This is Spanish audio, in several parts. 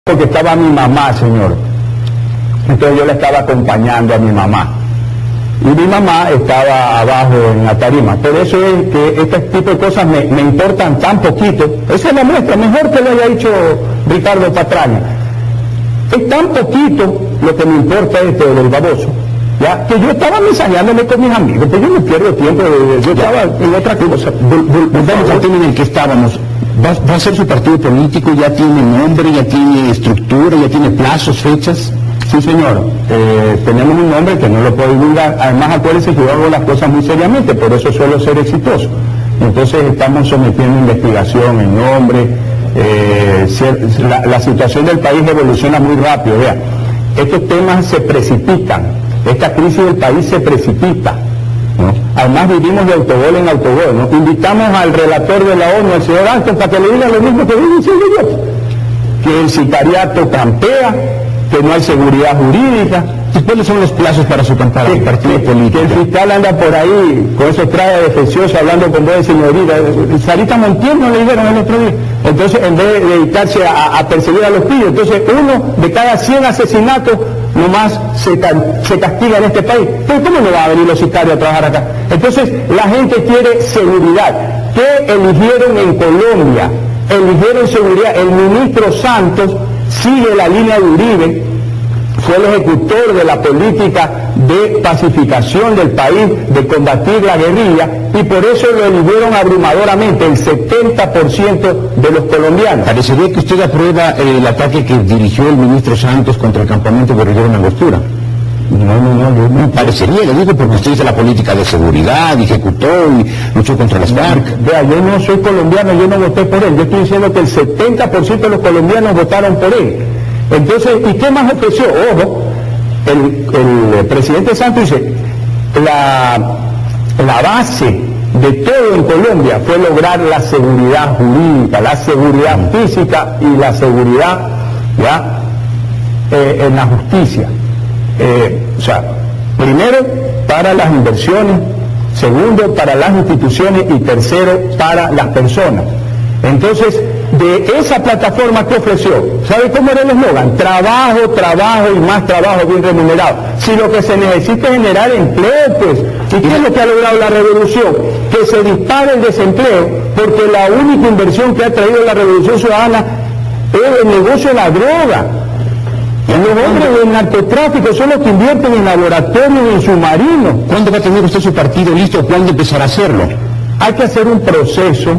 Porque estaba mi mamá, señor. Entonces yo le estaba acompañando a mi mamá. Y mi mamá estaba abajo en la tarima. Por eso es que este tipo de cosas me importan tan poquito. Esa es la muestra, mejor que lo haya dicho Ricardo Patraña. Es tan poquito lo que me importa esto del baboso, ya, que yo estaba mensajeándome con mis amigos, pero yo no pierdo tiempo, yo estaba en otra cosa. Volvamos al tema en el que estábamos. ¿Va a ser su partido político? ¿Ya tiene nombre, ya tiene estructura, ya tiene plazos, fechas? Sí, señor. Tenemos un nombre que no lo puedo divulgar. Además, acuérdense que yo hago las cosas muy seriamente, por eso suelo ser exitoso. Entonces estamos sometiendo investigación en nombre. La situación del país evoluciona muy rápido. Vea, estos temas se precipitan. Esta crisis del país se precipita, ¿no? Además vivimos de autogol en autogol, ¿no? Invitamos al relator de la ONU, al señor Alton, para que le diga lo mismo que dice yo, que el sicariato campea, que no hay seguridad jurídica. ¿Y cuáles son los plazos para su campaña del partido político? Que el fiscal anda por ahí con esos trajes defecciosos hablando con voz de señorita. Sarita Montiel no le dijeron el otro día. Entonces, en vez de dedicarse a perseguir a los pillos, entonces uno de cada 100 asesinatos nomás se castiga en este país. Pero ¿cómo no va a venir los sicarios a trabajar acá? Entonces, la gente quiere seguridad. ¿Qué eligieron en Colombia? Eligieron seguridad. El ministro Santos sigue la línea de Uribe, fue el ejecutor de la política de pacificación del país, de combatir la guerrilla, y por eso lo eligieron abrumadoramente, el 70% de los colombianos. Parecería que usted aprueba el ataque que dirigió el ministro Santos contra el campamento guerrillero en Angostura. No. Parecería, le digo, porque usted hizo la política de seguridad, ejecutó y luchó contra las FARC. Vea, yo no soy colombiano, yo no voté por él. Yo estoy diciendo que el 70% de los colombianos votaron por él. Entonces, ¿y qué más ofreció? Ojo, el presidente Santos dice, la base de todo en Colombia fue lograr la seguridad jurídica, la seguridad física y la seguridad ya en la justicia. O sea, primero para las inversiones, segundo para las instituciones y tercero para las personas. Entonces, de esa plataforma que ofreció, ¿sabe cómo era el eslogan? Trabajo, trabajo y más trabajo bien remunerado. Si lo que se necesita es generar empleo, pues, ¿y qué es lo que ha logrado la revolución? Que se dispare el desempleo, porque la única inversión que ha traído la Revolución Ciudadana es el negocio de la droga. Los hombres del narcotráfico son los que invierten en laboratorios y en submarinos. ¿Cuándo va a tener usted su partido listo? ¿Cuándo empezará a hacerlo? Hay que hacer un proceso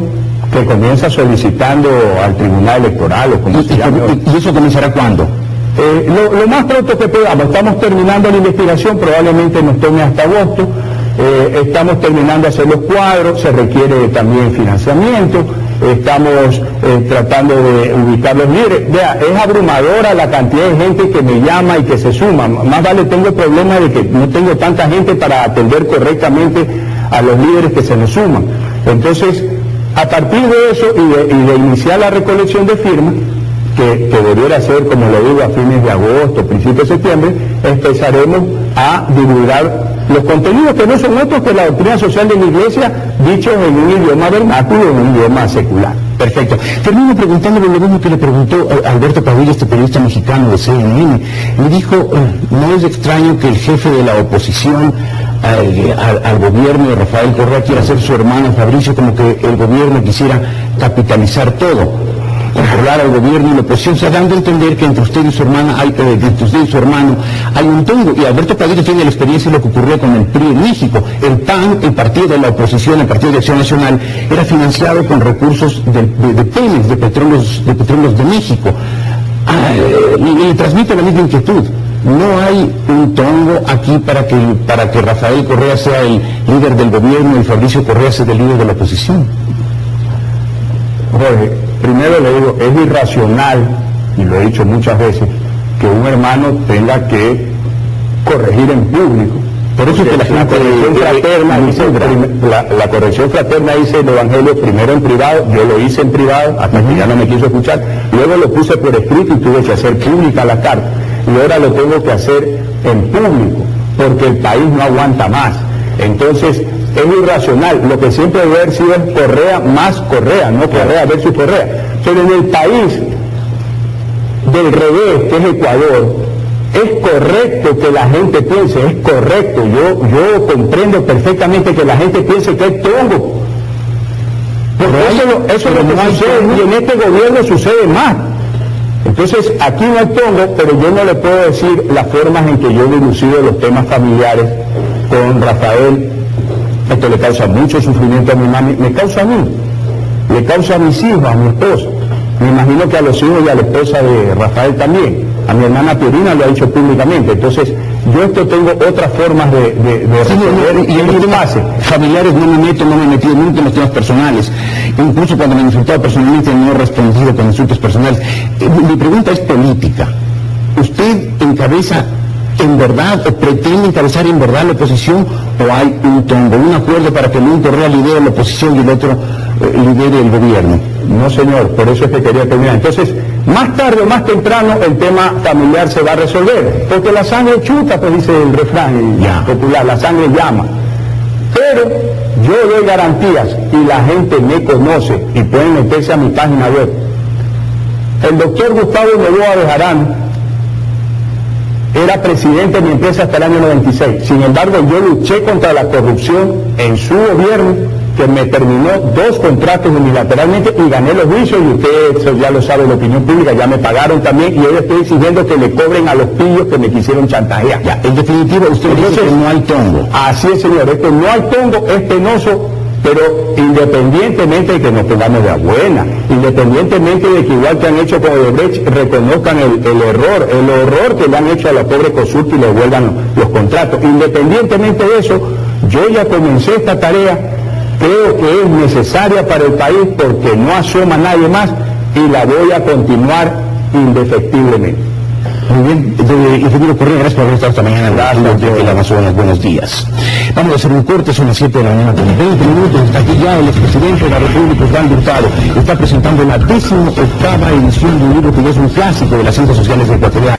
que comienza solicitando al Tribunal Electoral o como se llame. ¿Y eso comenzará cuándo? Lo más pronto que podamos. Estamos terminando la investigación, probablemente nos tome hasta agosto. Estamos terminando de hacer los cuadros, se requiere también financiamiento. Estamos tratando de ubicar los líderes. Vea, es abrumadora la cantidad de gente que me llama y que se suma. Más vale tengo el problema de que no tengo tanta gente para atender correctamente a los líderes que se nos suman. Entonces, a partir de eso y de iniciar la recolección de firmas, que debiera ser, como lo digo, a fines de agosto, principios de septiembre, empezaremos a divulgar los contenidos que no son otros que la doctrina social de la Iglesia, dichos en un idioma vernáculo, en un idioma secular. Perfecto. Termino preguntándole lo mismo que le preguntó Alberto Padilla, este periodista mexicano de CNN. Me dijo, no es extraño que el jefe de la oposición al gobierno de Rafael Correa quiera ser su hermano Fabricio, como que el gobierno quisiera capitalizar todo, controlar al gobierno y la oposición, o sea, dando a entender que entre usted y su hermana entre usted y su hermano hay un tongo. Y Alberto Padilla tiene la experiencia de lo que ocurrió con el PRI en México. El PAN, el partido de la oposición, el Partido de Acción Nacional, era financiado con recursos de Pemex, de petróleos de México. Y le transmite la misma inquietud. No hay un tongo aquí para que Rafael Correa sea el líder del gobierno y Fabricio Correa sea el líder de la oposición. Jorge, primero le digo, es irracional, y lo he dicho muchas veces, que un hermano tenga que corregir en público. Por eso es que la corrección fraterna dice, la corrección fraterna dice el Evangelio primero en privado, yo lo hice en privado, hasta que ya no me quiso escuchar, luego lo puse por escrito y tuve que hacer pública la carta, y ahora lo tengo que hacer en público, porque el país no aguanta más. Entonces, es irracional. Lo que siempre debe haber sido es Correa más Correa, no Correa versus Correa. Pero en el país del revés, que es Ecuador, es correcto que la gente piense, es correcto, yo comprendo perfectamente que la gente piense que es tongo. Porque eso es lo que sucede, y en este gobierno sucede más. Entonces, aquí no hay tongo, pero yo no le puedo decir las formas en que yo he dilucido los temas familiares con Rafael. Esto le causa mucho sufrimiento a mi mami, me causa a mí, le causa a mis hijos, a mi esposa. Me imagino que a los hijos y a la esposa de Rafael también. A mi hermana Piorina lo ha dicho públicamente. Entonces, yo esto tengo otras formas de resolver y en los temas familiares no me meto, no me he metido nunca en los temas personales. Incluso cuando me han insultado personalmente no he respondido con insultos personales. Mi pregunta es política. ¿Usted encabeza en verdad o pretende encabezar en verdad la oposición o hay un tongo, un acuerdo para que el un Correa lidere la oposición y el otro lidere el gobierno? No, señor, por eso es que quería terminar. Entonces, más tarde o más temprano el tema familiar se va a resolver, porque la sangre chuta, pues dice el refrán popular, la sangre llama. Pero yo doy garantías y la gente me conoce y pueden meterse a mi página web. El doctor Gustavo Novoa Bejarano era presidente de mi empresa hasta el año 96. Sin embargo, yo luché contra la corrupción en su gobierno, que me terminó 2 contratos unilateralmente y gané los juicios, y usted eso ya lo sabe, la opinión pública, ya me pagaron también, y hoy estoy exigiendo que le cobren a los pillos que me quisieron chantajear. Ya, en definitiva, usted dice que no hay tongo. Así es, señor, esto no hay tongo, es penoso, pero independientemente de que nos pongamos de buena, independientemente de que igual que han hecho con Odebrecht, reconozcan el horror que le han hecho a la pobre Consulta y le devuelvan los contratos, independientemente de eso, yo ya comencé esta tarea. Creo que es necesaria para el país porque no asoma nadie más y la voy a continuar indefectiblemente. Muy bien, ingeniero Correa, gracias por haber estado esta mañana en el Amazonas. Buenos días. Vamos a hacer un corte, son las 7 de la mañana con 20 minutos. Está aquí ya el expresidente de la República, Osvaldo Hurtado. Está presentando la 18ª edición de un libro que ya es un clásico de las ciencias sociales ecuatorianas.